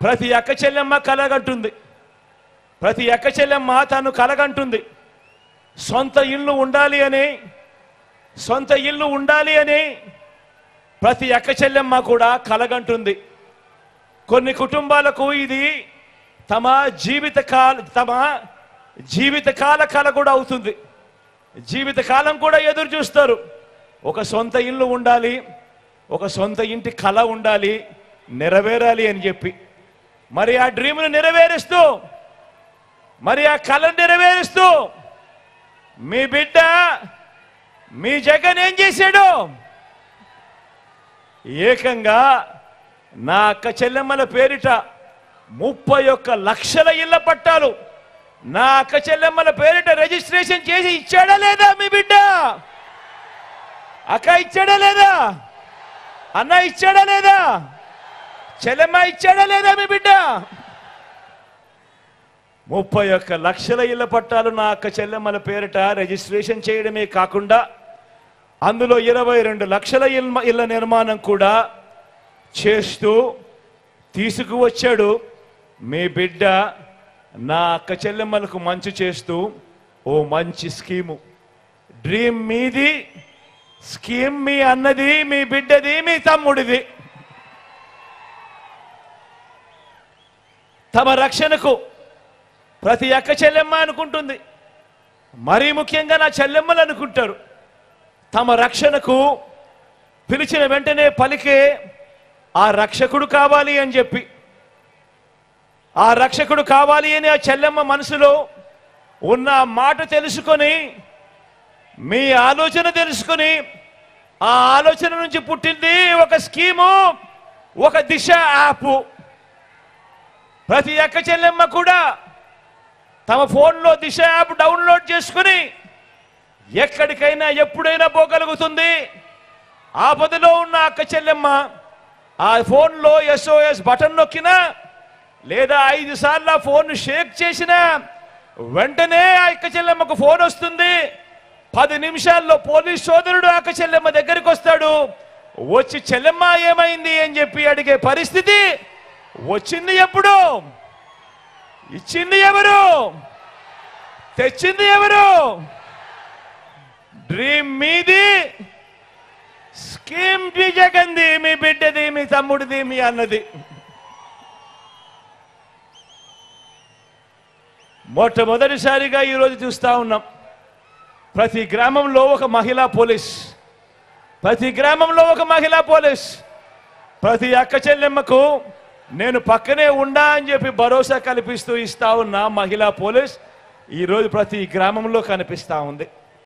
ప్రతి అక్క చెల్లెమ్మ కలగంటుంది. ప్రతి అక్క చెల్లెమ్మ తను కలగంటుంది. సొంత ఇల్లు ఉండాలి అని ప్రతి అక్క చెల్లెమ్మ కూడా కలగంటుంది. కొన్ని కుటుంబాలకు ఇది తమ జీవితకాల కల కూడా అవుతుంది. జీవితకాలం కూడా ఎదురు చూస్తారు. ఒక సొంత ఇల్లు ఉండాలి, ఒక సొంత ఇంటి కల ఉండాలి, నెరవేరాలి అని చెప్పి మరి ఆ డ్రీమ్ను నెరవేరుస్తూ, మరి ఆ కళను నెరవేరుస్తూ మీ బిడ్డ మీ జగన్ ఏం చేశాడు? ఏకంగా నా అక్క చెల్లెమ్మల పేరిట 31 లక్షల ఇళ్ల పట్టాలు నా అక్క చెల్లెమ్మల పేరిట రిజిస్ట్రేషన్ చేసి ఇచ్చాడా లేదా మీ బిడ్డ? అక్క ఇచ్చాడా లేదా? అన్న ఇచ్చాడా లేదా? చెల్లెమ్మ ఇచ్చాడా లేదా మీ బిడ్డ? 31 లక్షల ఇళ్ల పట్టాలు నా అక్క చెల్లెమ్మల పేరిట రిజిస్ట్రేషన్ చేయడమే కాకుండా అందులో 22 లక్షల ఇళ్ల నిర్మాణం కూడా చేస్తూ తీసుకువచ్చాడు మీ బిడ్డ. నా అక్క చెల్లెమ్మలకు మంచి చేస్తూ ఓ మంచి స్కీము. డ్రీమ్ మీది, స్కీమ్ మీ అన్నది, మీ బిడ్డది, మీ తమ్ముడిది. తమ రక్షణకు ప్రతి అక్క చెల్లెమ్మ అనుకుంటుంది. మరీ ముఖ్యంగా నా చెల్లెమ్మలు అనుకుంటారు. తమ రక్షణకు పిలిచిన వెంటనే పలికే ఆ రక్షకుడు కావాలి అని చెప్పి, ఆ రక్షకుడు కావాలి అని ఆ చెల్లెమ్మ మనసులో ఉన్న మాట తెలుసుకొని, మీ ఆలోచన తెలుసుకొని, ఆ ఆలోచన నుంచి పుట్టింది ఒక స్కీము, ఒక దిశ యాప్. ప్రతి అక్క చెల్లెమ్మ కూడా తమ ఫోన్లో దిశ యాప్ డౌన్లోడ్ చేసుకుని ఎక్కడికైనా ఎప్పుడైనా పోగలుగుతుంది. ఆపదలో ఉన్న అక్క చెల్లెమ్మ ఆ ఫోన్లో SOS బటన్ నొక్కినా లేదా 5 సార్లు ఆ ఫోన్ షేక్ చేసినా వెంటనే ఆ అక్క చెల్లెమ్మకు ఫోన్ వస్తుంది. 10 నిమిషాల్లో పోలీస్ సోదరుడు అక్క చెల్లెమ్మ దగ్గరికి వస్తాడు. వచ్చి చెల్లెమ్మ ఏమైంది అని చెప్పి అడిగే పరిస్థితి వచ్చింది. ఎప్పుడు ఇచ్చింది ఎవరు? తెచ్చింది ఎవరు? డ్రీమ్ మీది, స్కీమ్ మీ జగన్ది, మీ బిడ్డది, మీ తమ్ముడిది, మీ అన్నది. మొట్టమొదటిసారిగా ఈరోజు చూస్తా ఉన్నాం. ప్రతి గ్రామంలో ఒక మహిళా పోలీస్, ప్రతి గ్రామంలో ఒక మహిళా పోలీస్. ప్రతి అక్క చెల్లెమ్మకు నేను పక్కనే ఉండా అని చెప్పి భరోసా కల్పిస్తూ ఇస్తా ఉన్న మహిళా పోలీస్ ఈరోజు ప్రతి గ్రామంలో కనిపిస్తూ ఉంది.